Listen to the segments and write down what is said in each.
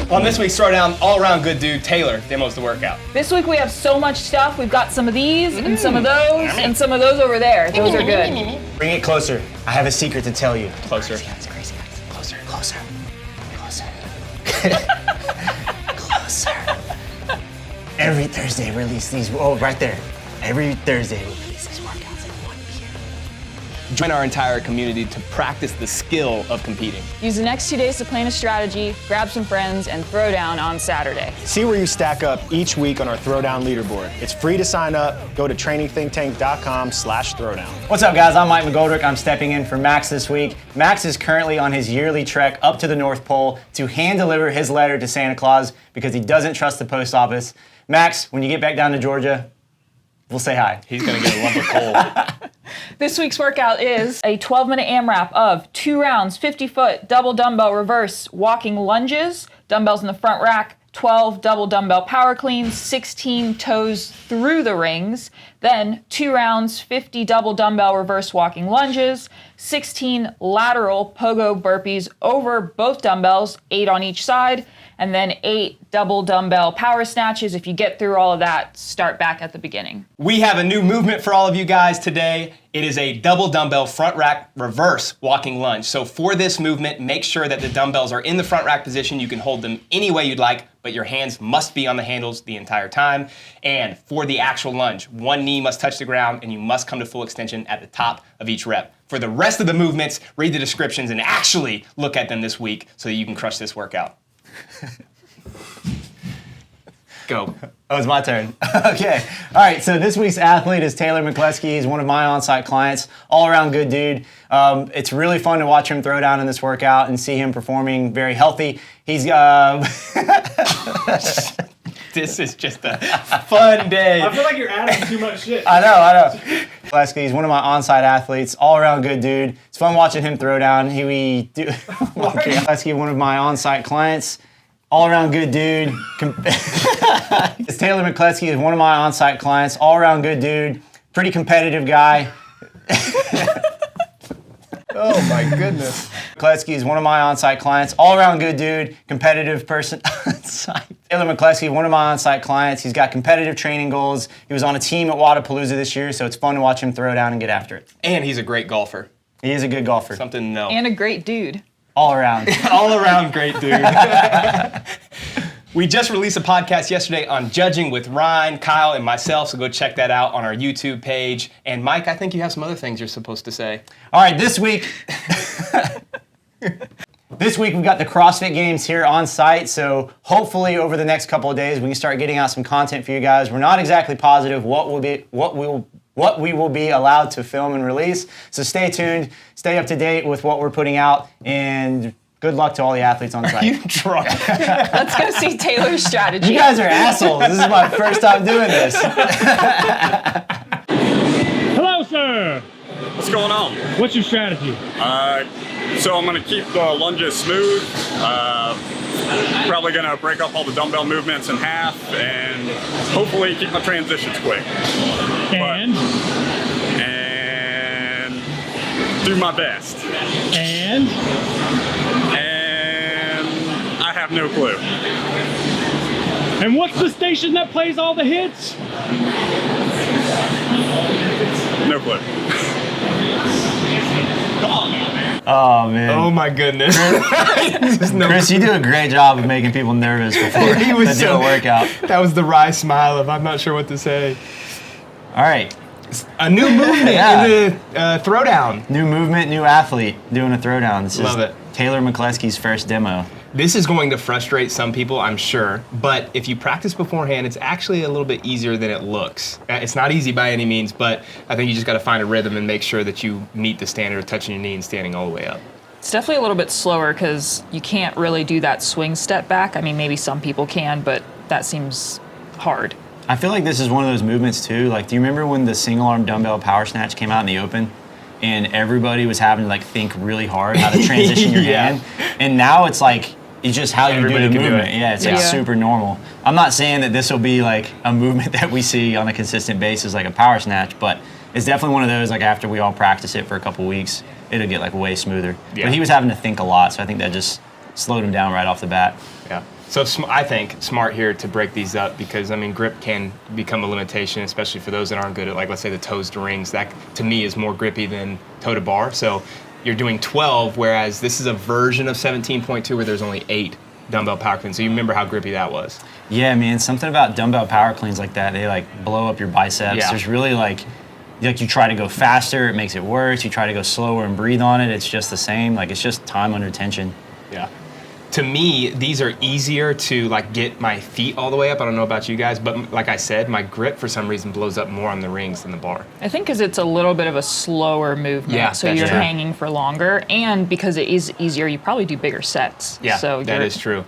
On this week's Throwdown, all-around good dude, Taylor, demos the workout. This week we have so much stuff. We've got some of these, and some of those, and some of those over there. Those are good. Bring it closer. I have a secret to tell you. Closer. Crazy guys. Closer. Closer. Every Thursday we release these. Oh, right there. Every Thursday we release these workouts at 1 p.m. Join our entire community to practice the skill of competing. Use the next 2 days to plan a strategy, grab some friends, and throw down on Saturday. See where you stack up each week on our Throwdown leaderboard. It's free to sign up. Go to trainingthinktank.com/throwdown. What's up, guys? I'm Mike McGoldrick. I'm stepping in for Max this week. Max is currently on his yearly trek up to the North Pole to hand deliver his letter to Santa Claus because he doesn't trust the post office. Max, when you get back down to Georgia, we'll say hi. He's gonna get a lump of coal. This week's workout is a 12-minute AMRAP of 2 rounds, 50-foot double dumbbell reverse walking lunges, dumbbells in the front rack, 12 double dumbbell power cleans, 16 toes through the rings, then 2 rounds, 50 double dumbbell reverse walking lunges, 16 lateral pogo burpees over both dumbbells, 8 on each side, and then 8 double dumbbell power snatches. If you get through all of that, start back at the beginning. We have a new movement for all of you guys today. It is a double dumbbell front rack reverse walking lunge. So for this movement, make sure that the dumbbells are in the front rack position. You can hold them any way you'd like, but your hands must be on the handles the entire time. And for the actual lunge, one knee must touch the ground and you must come to full extension at the top of each rep. For the rest of the movements, read the descriptions and actually look at them this week so that you can crush this workout. Go. Oh, it's my turn. Okay. All right, so this week's athlete is Taylor Mccleskey. He's one of my on-site clients, all-around good dude. It's really fun to watch him throw down in this workout and see him performing very healthy. He's This is just a fun day. I feel like you're adding too much shit. I know. Mccleskey, he's one of my on-site athletes, all-around good dude. It's fun watching him throw down. Mccleskey, one of my on-site clients, all-around good dude. It's Taylor Mccleskey is one of my on-site clients, all-around good dude, pretty competitive guy. Oh my goodness. Mccleskey is one of my on-site clients, all-around good dude, competitive person. Taylor Mccleskey, one of my on-site clients. He's got competitive training goals. He was on a team at Wadapalooza this year, so it's fun to watch him throw down and get after it. And he's a great golfer. He is a good golfer. Something to know. And a great dude. All around. All around great dude. We just released a podcast yesterday on judging with Ryan, Kyle, and myself, so go check that out on our YouTube page. And Mike, I think you have some other things you're supposed to say. All right, this week we've got the CrossFit Games here on site, so hopefully over the next couple of days we can start getting out some content for you guys. We're not exactly positive what we will be allowed to film and release, so stay tuned, stay up to date with what we're putting out, and good luck to all the athletes on site. Are you drunk? Let's go see Taylor's strategy. You guys are assholes. This is my first time doing this. Hello, sir. What's going on? What's your strategy? So I'm going to keep the lunges smooth. Probably going to break up all the dumbbell movements in half and hopefully keep my transitions quick. And do my best. And I have no clue. And what's the station that plays all the hits? No clue. Oh, man. Oh my goodness. Chris, you do a great job of making people nervous before He was they do a workout. That was the wry smile of I'm not sure what to say. All right. A new movement Yeah. in the throwdown. New movement, new athlete doing a throwdown. This Love is it. Taylor Mccleskey's first demo. This is going to frustrate some people, I'm sure, but if you practice beforehand, it's actually a little bit easier than it looks. It's not easy by any means, but I think you just got to find a rhythm and make sure that you meet the standard of touching your knee and standing all the way up. It's definitely a little bit slower because you can't really do that swing step back. I mean, maybe some people can, but that seems hard. I feel like this is one of those movements too. Like, do you remember when the single arm dumbbell power snatch came out in the open? And everybody was having to like think really hard how to transition your Yeah. hand. And now it's like, it's just how Everybody you do can the do movement. it. Yeah, it's like Yeah. super normal. I'm not saying that this will be like a movement that we see on a consistent basis like a power snatch, but it's definitely one of those like after we all practice it for a couple weeks, it'll get like way smoother. Yeah. But he was having to think a lot, so I think that just slowed him down right off the bat. Yeah. So I think smart here to break these up because, I mean, grip can become a limitation, especially for those that aren't good at, like, let's say the toes to rings. That, to me, is more grippy than toe to bar. So you're doing 12, whereas this is a version of 17.2 where there's only 8 dumbbell power cleans. So you remember how grippy that was. Yeah, man, something about dumbbell power cleans like that, they like blow up your biceps. Yeah. There's really like you try to go faster, it makes it worse. You try to go slower and breathe on it, it's just the same. Like, it's just time under tension. Yeah. To me, these are easier to like get my feet all the way up. I don't know about you guys, but like I said, my grip for some reason blows up more on the rings than the bar. I think because it's a little bit of a slower movement, Yeah, so that's you're true. hanging for longer, and because it is easier, you probably do bigger sets. Yeah, so that is true.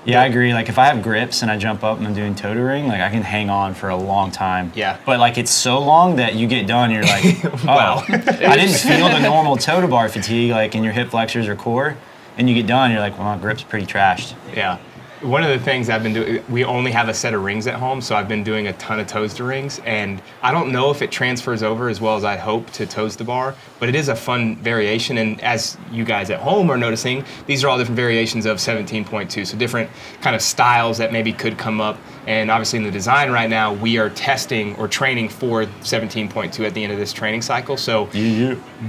Yeah, I agree. Like, if I have grips and I jump up and I'm doing toe to ring, like, I can hang on for a long time. Yeah. But like, it's so long that you get done, you're like, oh, Wow. I didn't feel the normal toe to bar fatigue, like in your hip flexors or core. And you get done, you're like, well, my grip's pretty trashed. Yeah. One of the things I've been doing, we only have a set of rings at home, so I've been doing a ton of toes to rings, and I don't know if it transfers over as well as I hope to toes to bar, but it is a fun variation, and as you guys at home are noticing, these are all different variations of 17.2, so different kind of styles that maybe could come up, and obviously in the design right now, we are testing or training for 17.2 at the end of this training cycle, so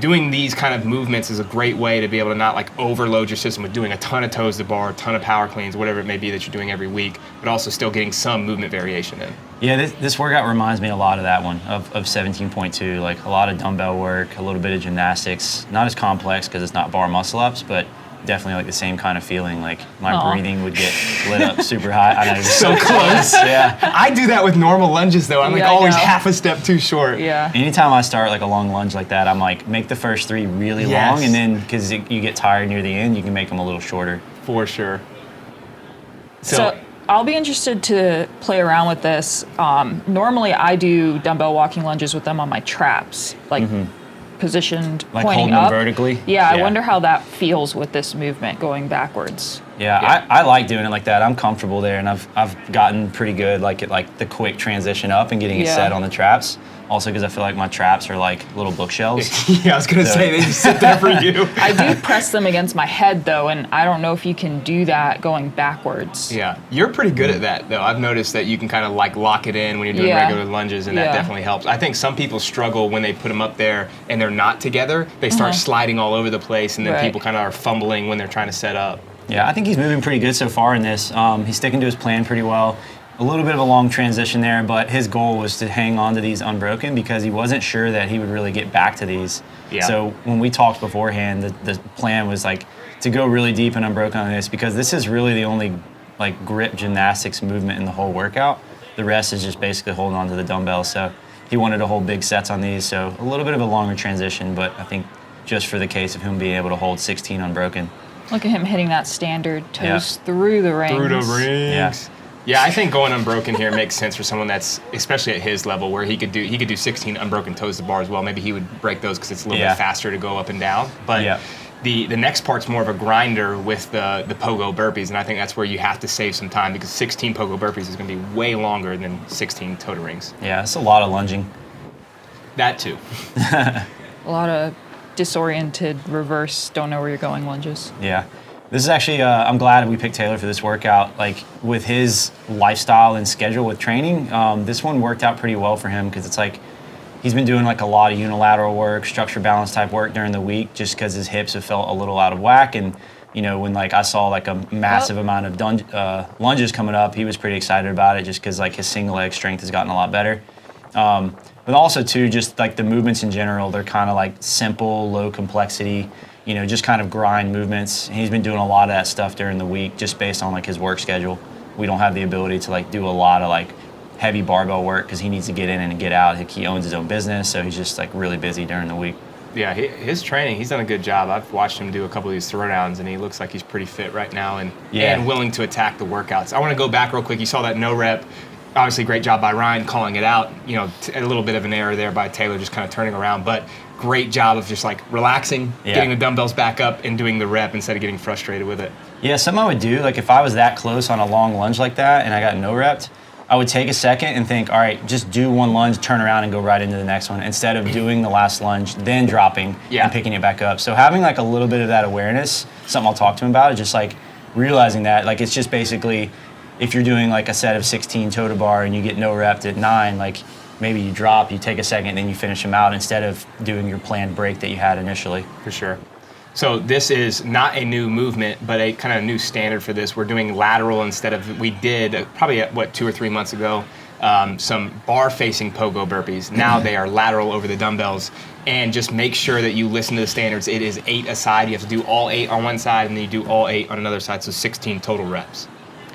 doing these kind of movements is a great way to be able to not like overload your system with doing a ton of toes to bar, a ton of power cleans, whatever it may be that you're doing every week, but also still getting some movement variation in. Yeah, this workout reminds me a lot of that one, of 17.2, like a lot of dumbbell work, a little bit of gymnastics, not as complex because it's not bar muscle ups, but definitely like the same kind of feeling, like my breathing would get lit up super high. I know, So close. Yeah. I do that with normal lunges though. I'm like Yeah, I always know. half a step too short. Yeah. Anytime I start like a long lunge like that, I'm like, make the first 3 really Yes. long, and then because you get tired near the end, you can make them a little shorter. For sure. So I'll be interested to play around with this. Normally, I do dumbbell walking lunges with them on my traps, like positioned, Like pointing holding them up. vertically? Yeah, I Yeah. wonder how that feels with this movement going backwards. Yeah, I like doing it like that. I'm comfortable there, and I've gotten pretty good like at like the quick transition up and getting it Yeah. set on the traps. Also, because I feel like my traps are like little bookshelves. yeah, I was gonna say they just sit there for you. I do press them against my head though, and I don't know if you can do that going backwards. Yeah, you're pretty good at that though. I've noticed that you can kind of like lock it in when you're doing Yeah. regular lunges, and that Yeah. definitely helps. I think some people struggle when they put them up there and they're not together. They start sliding all over the place, and then Right. people kind of are fumbling when they're trying to set up. Yeah, I think he's moving pretty good so far in this. He's sticking to his plan pretty well. A little bit of a long transition there, but his goal was to hang on to these unbroken because he wasn't sure that he would really get back to these. Yeah. So when we talked beforehand, the plan was like to go really deep and unbroken on this because this is really the only like grip gymnastics movement in the whole workout. The rest is just basically holding on to the dumbbells. So he wanted to hold big sets on these. So a little bit of a longer transition, but I think just for the case of him being able to hold 16 unbroken. Look at him hitting that standard toes through the rings. Through the rings. Yeah. Yeah, I think going unbroken here makes sense for someone that's, especially at his level, where he could do 16 unbroken toes to bar as well. Maybe he would break those because it's a little Yeah. bit faster to go up and down. But Yeah. the next part's more of a grinder with the Pogo Burpees, and I think that's where you have to save some time because 16 Pogo Burpees is going to be way longer than 16 toe to rings. Yeah, it's a lot of lunging. That too. A lot of disoriented reverse, don't know where you're going lunges. Yeah. This is actually, I'm glad we picked Taylor for this workout. Like with his lifestyle and schedule with training, this one worked out pretty well for him because it's like he's been doing like a lot of unilateral work, structure balance type work during the week just because his hips have felt a little out of whack. And, you know, when like I saw like a massive amount of lunges coming up, he was pretty excited about it just because like his single leg strength has gotten a lot better. But also too, just like the movements in general, they're kind of like simple, low complexity, you know, just kind of grind movements. And he's been doing a lot of that stuff during the week just based on like his work schedule. We don't have the ability to like do a lot of like heavy barbell work because he needs to get in and get out. He owns his own business, so he's just like really busy during the week. Yeah, his training, he's done a good job. I've watched him do a couple of these throwdowns, and he looks like he's pretty fit right now and willing to attack the workouts. I want to go back real quick. You saw that no rep. Obviously, great job by Ryan calling it out. You know, a little bit of an error there by Taylor just kind of turning around, but great job of just like relaxing, getting the dumbbells back up and doing the rep instead of getting frustrated with it. Yeah, something I would do, like if I was that close on a long lunge like that and I got no repped, I would take a second and think, all right, just do one lunge, turn around and go right into the next one instead of doing the last lunge, then dropping and picking it back up. So having like a little bit of that awareness, something I'll talk to him about, is just like realizing that, like, it's just basically, if you're doing like a set of 16 toe to bar and you get no rep at 9, like maybe you drop, you take a second, then you finish them out instead of doing your planned break that you had initially. For sure. So this is not a new movement, but a kind of new standard for this. We're doing lateral instead of, we did probably, 2 or 3 months ago, some bar-facing pogo burpees. Now they are lateral over the dumbbells. And just make sure that you listen to the standards. It is 8 a side. You have to do all 8 on one side, and then you do all 8 on another side, so 16 total reps.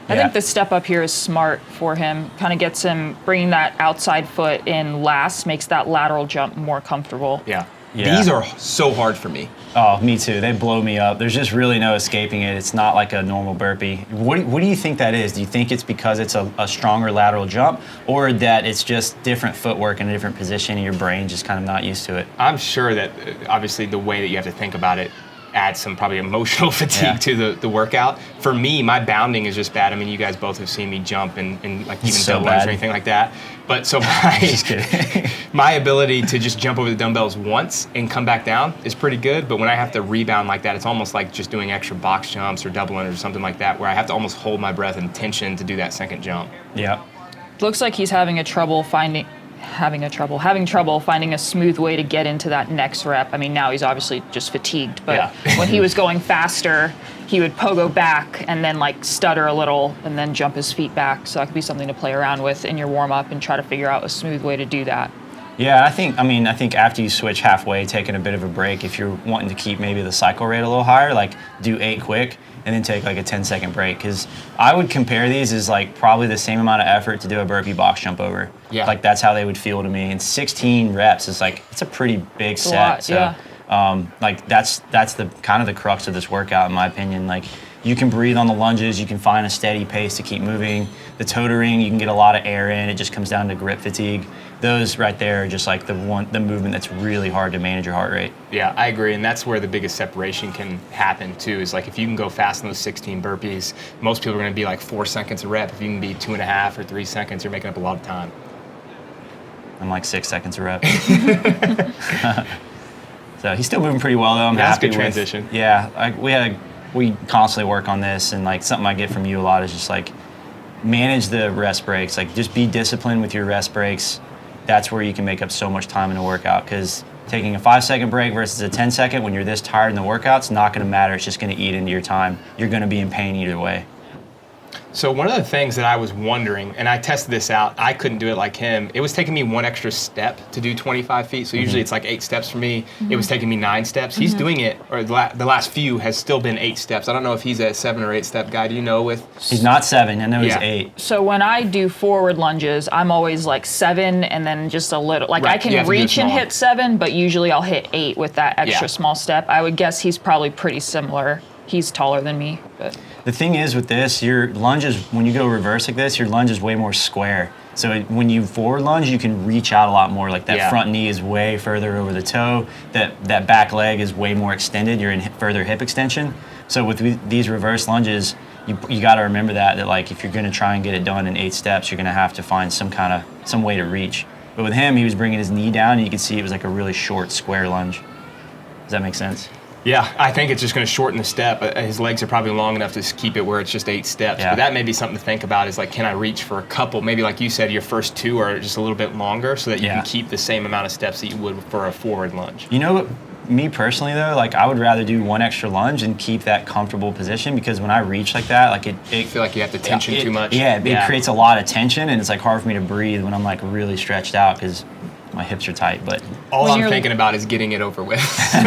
I think the step up here is smart for him. Kind of gets him bringing that outside foot in last, makes that lateral jump more comfortable. Yeah. Yeah. These are so hard for me. Oh, me too. They blow me up. There's just really no escaping it. It's not like a normal burpee. What do you think that is? Do you think it's because it's a stronger lateral jump, or that it's just different footwork in a different position and your brain just kind of not used to it? I'm sure that obviously the way that you have to think about it adds some probably emotional fatigue to the workout. For me, my bounding is just bad. I mean, you guys both have seen me jump and like even so double lunge bad. or anything like that. But so Just kidding. my ability to just jump over the dumbbells once and come back down is pretty good. But when I have to rebound like that, it's almost like just doing extra box jumps or double lunge or something like that, where I have to almost hold my breath and tension to do that second jump. Yeah. Looks like he's having trouble finding a smooth way to get into that next rep. I mean, now he's obviously just fatigued, but when he was going faster, he would pogo back and then like stutter a little and then jump his feet back. So that could be something to play around with in your warm up and try to figure out a smooth way to do that. Yeah, I think after you switch halfway, taking a bit of a break, if you're wanting to keep maybe the cycle rate a little higher, like do 8 quick and then take like a 10-second break. Because I would compare these as like probably the same amount of effort to do a burpee box jump over. Yeah. Like that's how they would feel to me. And 16 reps is like, it's a pretty big set. Lot, so yeah. like that's the kind of the crux of this workout in my opinion. Like you can breathe on the lunges, you can find a steady pace to keep moving. The toe to ring, you can get a lot of air in. It just comes down to grip fatigue. Those right there are just like the movement that's really hard to manage your heart rate. Yeah, I agree, and that's where the biggest separation can happen too. Is like if you can go fast in those 16 burpees, most people are going to be like 4 seconds a rep. If you can be 2.5 or 3 seconds, you're making up a lot of time. I'm like 6 seconds a rep. So he's still moving pretty well though. I'm Yeah, that's happy good with- transition. Yeah, we constantly work on this, and like something I get from you a lot is just like manage the rest breaks. Like just be disciplined with your rest breaks. That's where you can make up so much time in a workout, because taking a 5-second break versus a 10-second when you're this tired in the workout's not going to matter. It's just going to eat into your time. You're going to be in pain either way. So one of the things that I was wondering, and I tested this out, I couldn't do it like him. It was taking me 1 extra step to do 25 feet. So usually it's like 8 steps for me. It was taking me 9 steps. He's doing it, or the last few has still been 8 steps. I don't know if he's a 7 or 8 step guy. Do you know with? He's not 7. I know Yeah. he's 8. So when I do forward lunges, I'm always like 7 and then just a little, like Right, I you can have to do reach and smaller. hit 7, but usually I'll hit 8 with that extra Yeah. small step. I would guess he's probably pretty similar. He's taller than me, but The thing is with this, your lunges, when you go reverse like this, your lunge is way more square. So when you forward lunge, you can reach out a lot more. Like that Yeah. front knee is way further over the toe. That back leg is way more extended. You're in further hip extension. So with these reverse lunges, you got to remember that like if you're going to try and get it done in 8 steps, you're going to have to find some way to reach. But with him, he was bringing his knee down, and you could see it was like a really short, square lunge. Does that make sense? Yeah, I think it's just going to shorten the step. His legs are probably long enough to keep it where it's just 8 steps. Yeah. But that may be something to think about is like, can I reach for a couple? Maybe like you said, your first 2 are just a little bit longer so that you Yeah. can keep the same amount of steps that you would for a forward lunge. You know what? Me personally though, like I would rather do 1 extra lunge and keep that comfortable position, because when I reach like that, like I feel like you have to tension too much. Yeah, it creates a lot of tension, and it's like hard for me to breathe when I'm like really stretched out because my hips are tight. But All When I'm you're- thinking about is getting it over with. Go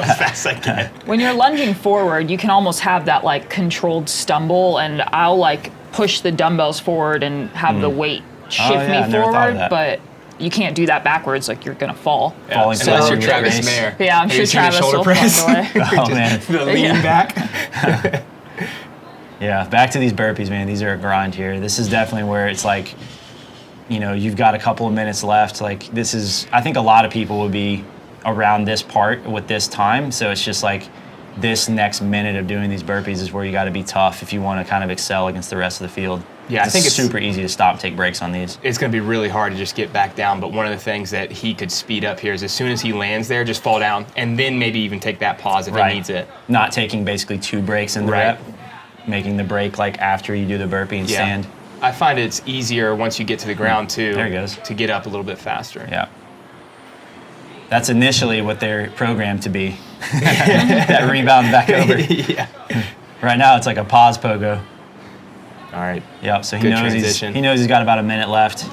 as fast as I can. when you're lunging forward, you can almost have that like controlled stumble, and I'll like push the dumbbells forward and have the weight shift yeah, I me never thought of forward, that. but you can't do that backwards, like you're gonna fall. Falling Unless forward you're with Travis grace. Mayer. Yeah, I'm Have sure you seen his Travis shoulder will press? find a way. Oh man. The lean Yeah. back. Yeah, back to these burpees, man. These are a grind here. This is definitely where it's like, you know, you've got a couple of minutes left. Like this is, I think a lot of people would be around this part with this time. So it's just like this next minute of doing these burpees is where you got to be tough if you want to kind of excel against the rest of the field. Yeah, I think it's super easy to stop and take breaks on these. It's going to be really hard to just get back down, but one of the things that he could speed up here is as soon as he lands there, just fall down, and then maybe even take that pause if he needs it. Not taking basically 2 breaks in the Right. rep. making the break like after you do the burpee and stand. I find it's easier once you get to the ground too. There it goes. To get up a little bit faster. Yeah. That's initially what they're programmed to be. That rebound back over. Yeah. Right now it's like a pause pogo. All right. Yep. So he Good knows transition. he knows he's got about a minute left.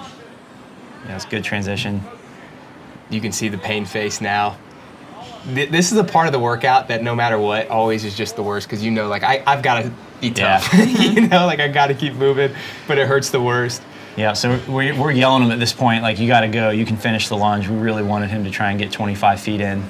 Yeah, it's good transition. You can see the pain face now. This is a part of the workout that no matter what, always is just the worst because you know, like I've got to be tough. You know, like I got to keep moving, but it hurts the worst. Yeah, so we're yelling him at this point, like, you got to go, you can finish the lunge. We really wanted him to try and get 25 feet in.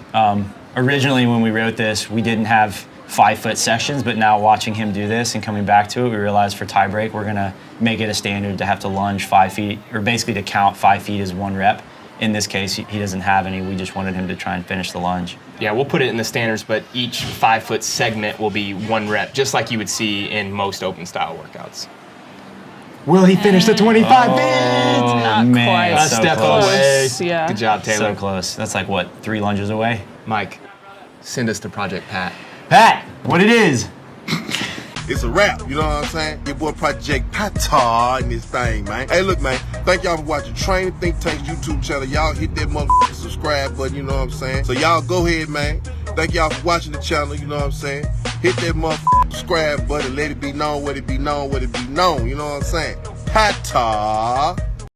Originally, when we wrote this, we didn't have 5-foot sections, but now watching him do this and coming back to it, we realized for tie break, we're going to make it a standard to have to lunge 5 feet, or basically to count 5 feet as 1 rep. In this case, he doesn't have any. We just wanted him to try and finish the lunge. Yeah, we'll put it in the standards, but each 5-foot segment will be 1 rep, just like you would see in most open style workouts. Will he finish the 25 feet? Not man, quite. A so step close. away. Yeah. Good job, Taylor. So close. That's like, what, 3 lunges away? Mike, send us to Project Pat. Pat, what it is? It's a wrap, you know what I'm saying? Your boy Project Pata in this thing, man. Hey, look, man, thank y'all for watching Training Think Tank's YouTube channel. Y'all hit that motherfucking subscribe button, you know what I'm saying? So y'all go ahead, man. Thank y'all for watching the channel, you know what I'm saying? Hit that motherfucking subscribe button, let it be known, what it be known, what it be known, you know what I'm saying? Pata.